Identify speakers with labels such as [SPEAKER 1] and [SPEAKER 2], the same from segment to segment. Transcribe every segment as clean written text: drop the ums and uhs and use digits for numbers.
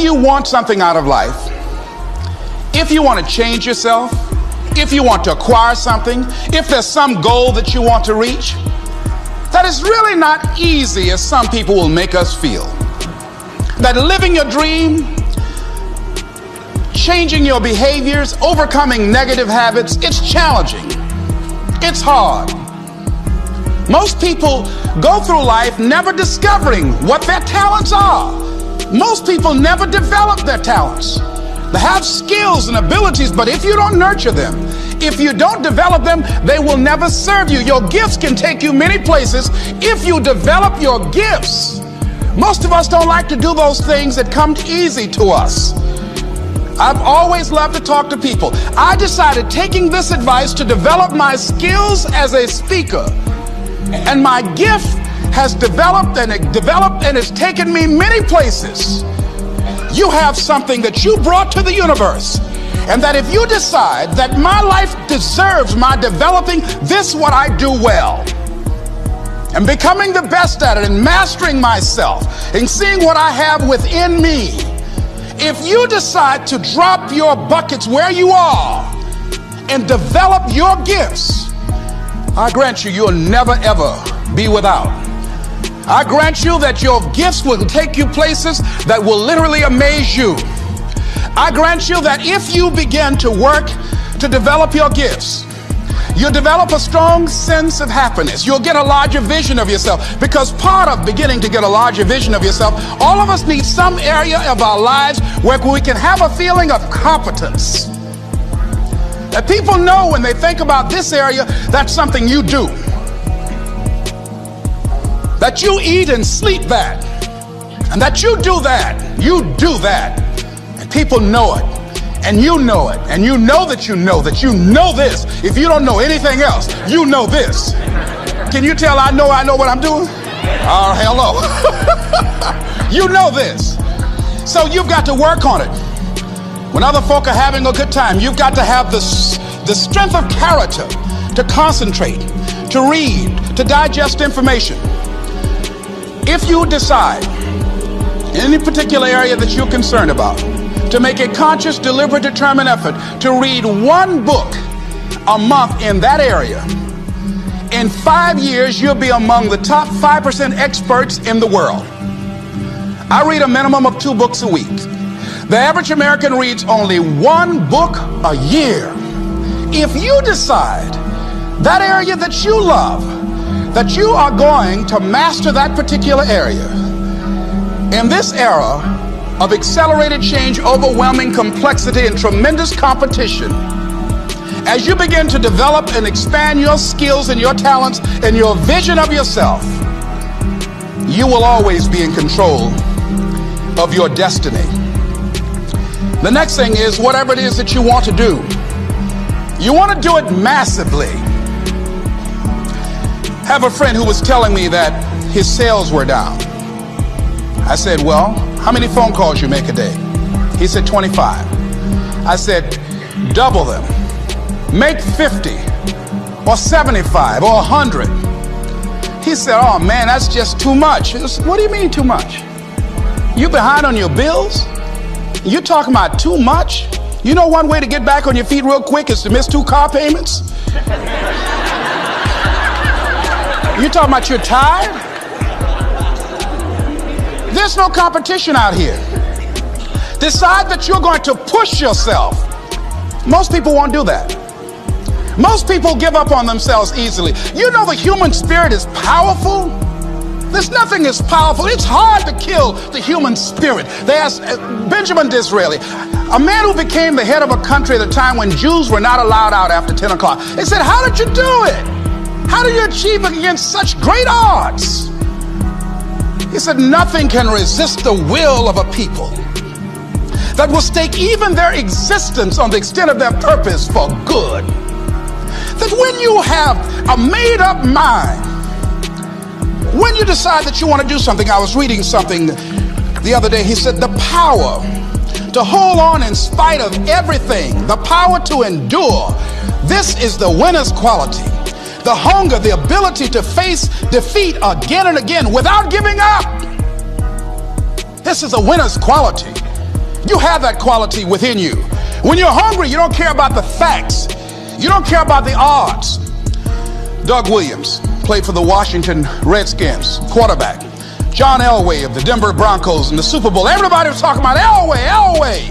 [SPEAKER 1] you want something out of life, if you want to change yourself, if you want to acquire something, if there's some goal that you want to reach, that is really not easy as some people will make us feel. That living your dream, changing your behaviors, overcoming negative habits, it's challenging. It's hard. Most people go through life never discovering what their talents are. Most people never develop their talents. They have skills and abilities, but if you don't nurture them, if you don't develop them, they will never serve you. Your gifts can take you many places if you develop your gifts. Most of us don't like to do those things that come easy to us. I've always loved to talk to people. I decided, taking this advice, to develop my skills as a speaker. And my gift has developed and it's taken me many places. You have something that you brought to the universe, and that if you decide that my life deserves my developing this, what I do well, and becoming the best at it, and mastering myself, and seeing what I have within me, if you decide to drop your buckets where you are and develop your gifts, I grant you, you'll never ever be without. I grant you that your gifts will take you places that will literally amaze you. I grant you that if you begin to work to develop your gifts, you'll develop a strong sense of happiness. You'll get a larger vision of yourself, because part of beginning to get a larger vision of yourself, all of us need some area of our lives where we can have a feeling of competence. That people know when they think about this area, that's something you do. That you eat and sleep that, and that you do that, and people know it, and you know it, and you know that you know this. If you don't know anything else, you know this. Can you tell I know what I'm doing? Oh, hell no. You know this. So you've got to work on it. When other folk are having a good time, you've got to have the strength of character to concentrate, to read, to digest information. If you decide in any particular area that you're concerned about, to make a conscious, deliberate, determined effort to read one book a month in that area, in 5 years, you'll be among the top 5% experts in the world. I read a minimum of 2 books a week. The average American reads only 1 book a year. If you decide that area that you love, that you are going to master that particular area, in this era of accelerated change, overwhelming complexity, and tremendous competition, as you begin to develop and expand your skills and your talents and your vision of yourself, you will always be in control of your destiny. The next thing is, whatever it is that you want to do, you want to do it massively. I have a friend who was telling me that his sales were down. I said, well, how many phone calls you make a day? He said 25. I said, double them. Make 50 or 75 or 100. He said, oh man, that's just too much. I said, what do you mean too much? You behind on your bills? You talking about too much? You know one way to get back on your feet real quick is to miss 2 car payments? You talking about you're tired? There's no competition out here. Decide that you're going to push yourself. Most people won't do that. Most people give up on themselves easily. You know the human spirit is powerful. There's nothing as powerful. It's hard to kill the human spirit. They asked Benjamin Disraeli, a man who became the head of a country at a time when Jews were not allowed out after 10 o'clock. They said, how did you do it? How do you achieve it against such great odds? He said, nothing can resist the will of a people that will stake even their existence on the extent of their purpose for good. That when you have a made-up mind, when you decide that you want to do something, I was reading something the other day, he said the power to hold on in spite of everything, the power to endure, this is the winner's quality. The hunger, the ability to face defeat again and again without giving up. This is a winner's quality. You have that quality within you. When you're hungry, you don't care about the facts. You don't care about the odds. Doug Williams played for the Washington Redskins, quarterback. John Elway of the Denver Broncos in the Super Bowl. Everybody was talking about Elway.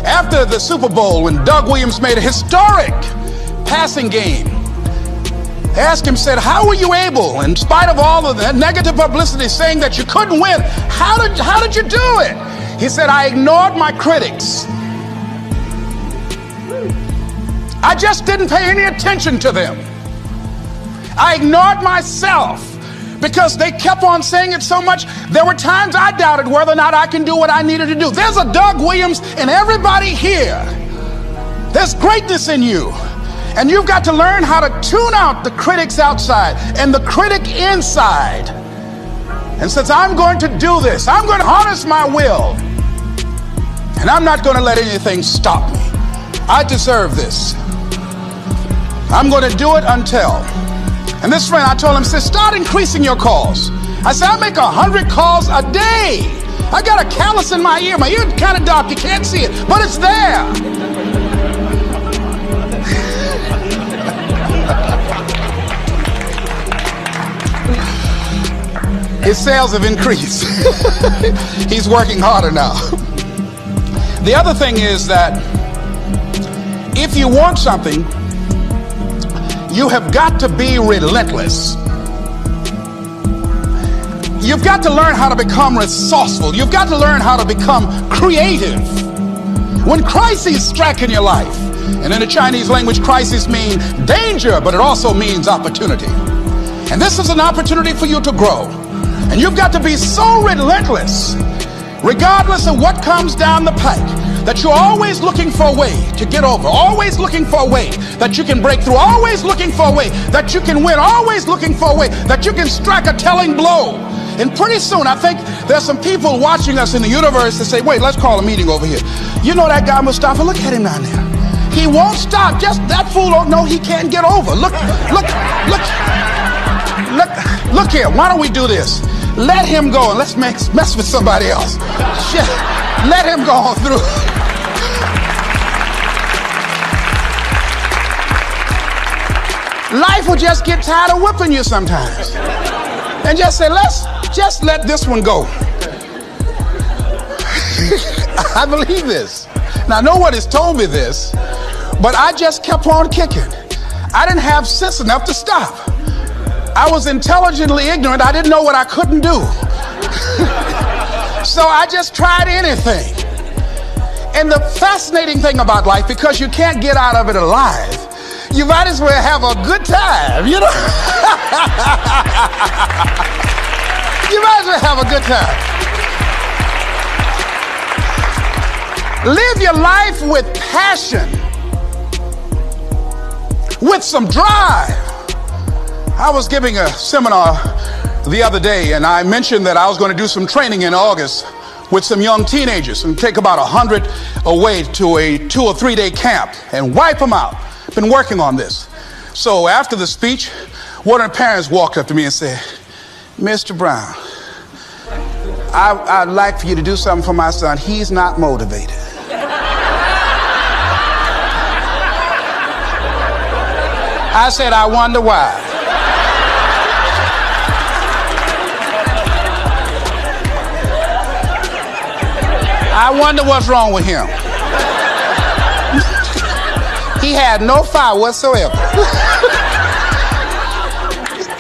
[SPEAKER 1] After the Super Bowl, when Doug Williams made a historic passing game, they asked him, said, how were you able, in spite of all of the negative publicity saying that you couldn't win, how did you do it? He said, I ignored my critics. I just didn't pay any attention to them. I ignored myself because they kept on saying it so much. There were times I doubted whether or not I can do what I needed to do. There's a Doug Williams in everybody here. There's greatness in you. And you've got to learn how to tune out the critics outside and the critic inside. And since I'm going to do this, I'm going to harness my will. And I'm not going to let anything stop me. I deserve this. I'm going to do it until. And this friend, I told him, said, start increasing your calls. I said, I make 100 calls a day. I got a callus in my ear. My ear kind of dark. You can't see it, but it's there. His sales have increased. He's working harder now. The other thing is that if you want something, you have got to be relentless. You've got to learn how to become resourceful. You've got to learn how to become creative. When crises strike in your life, and in the Chinese language, crisis means danger, but it also means opportunity. And this is an opportunity for you to grow. And you've got to be so relentless, regardless of what comes down the pike, that you're always looking for a way to get over, always looking for a way that you can break through, always looking for a way that you can win, always looking for a way that you can strike a telling blow. And pretty soon, I think there's some people watching us in the universe that say, wait, let's call a meeting over here. You know that guy Mustafa? Look at him down there. He won't stop. Just that fool don't know he can't get over. Look here. Why don't we do this? Let him go and let's mess with somebody else. Shit. Let him go on through. Life will just get tired of whipping you sometimes. And just say, let's just let this one go. I believe this. Now, no one has told me this, but I just kept on kicking. I didn't have sense enough to stop. I was intelligently ignorant. I didn't know what I couldn't do. So I just tried anything. And the fascinating thing about life, because you can't get out of it alive, you might as well have a good time, you know? You might as well have a good time. Live your life with passion, with some drive. I was giving a seminar the other day, and I mentioned that I was going to do some training in August with some young teenagers and take about 100 away to a 2 or 3 day camp and wipe them out. Been working on this. So after the speech, one of the parents walked up to me and said, Mr. Brown, I'd like for you to do something for my son. He's not motivated. I said, I wonder why. I wonder what's wrong with him. He had no fire whatsoever.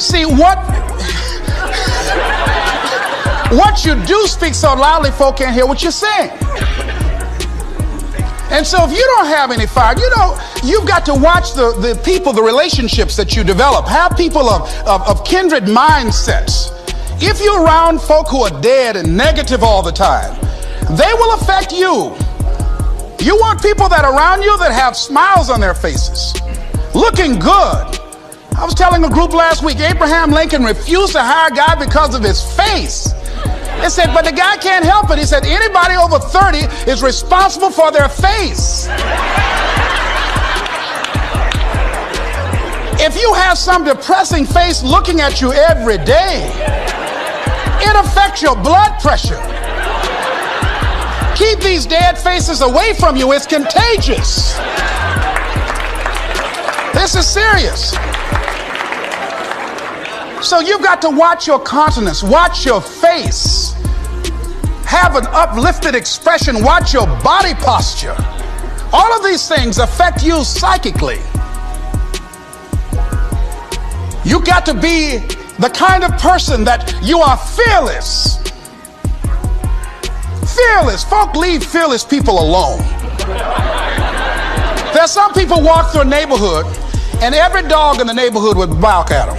[SPEAKER 1] See, what you do speaks so loudly, folk can't hear what you're saying. And so if you don't have any fire, you've got to watch the people, the relationships that you develop. Have people of kindred mindsets. If you're around folk who are dead and negative all the time, they will affect you. You want people that are around you that have smiles on their faces, looking good. I was telling a group last week, Abraham Lincoln refused to hire a guy because of his face. They said, but the guy can't help it. He said, anybody over 30 is responsible for their face. If you have some depressing face looking at you every day, it affects your blood pressure. keep these dead faces away from you. It's contagious. This is serious. So you've got to watch your countenance, watch your face, have an uplifted expression, watch your body posture. All of these things affect you psychically. You got to be the kind of person that you are fearless. Fearless. Folk leave fearless people alone. There's some people walk through a neighborhood and every dog in the neighborhood would bark at them.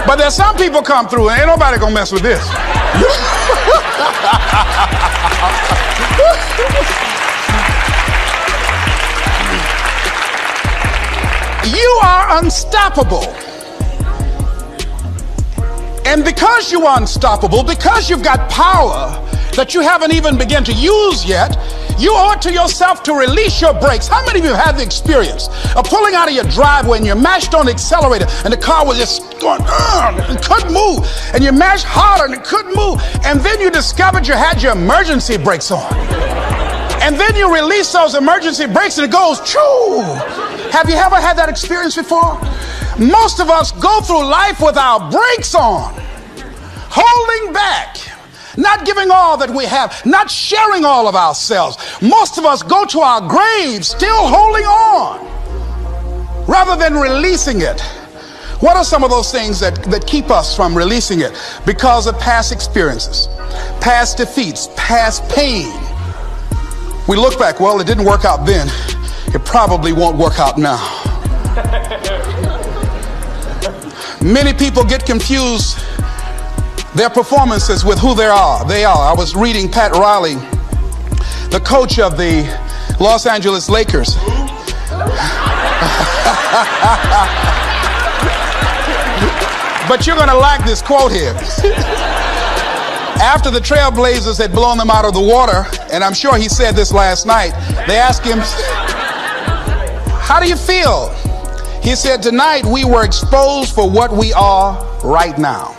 [SPEAKER 1] But there's some people come through and ain't nobody gonna mess with this. You are unstoppable. And because you are unstoppable, because you've got power that you haven't even begun to use yet, you owe it to yourself to release your brakes. How many of you have the experience of pulling out of your driveway and you mashed on the accelerator and the car was just going, and couldn't move, and you mashed harder and it couldn't move, and then you discovered you had your emergency brakes on, and then you release those emergency brakes and it goes, choo. Have you ever had that experience before? Most of us go through life with our brakes on, holding back, not giving all that we have, not sharing all of ourselves. Most of us go to our graves still holding on rather than releasing it. What are some of those things that keep us from releasing it? Because of past experiences, past defeats, past pain. We look back, well, it didn't work out then. It probably won't work out now. Many people get confused their performances with who they are. I was reading Pat Riley, the coach of the Los Angeles Lakers. But you're going to like this quote here. After the Trailblazers had blown them out of the water, and I'm sure he said this last night, they asked him, how do you feel? He said, tonight we were exposed for what we are right now.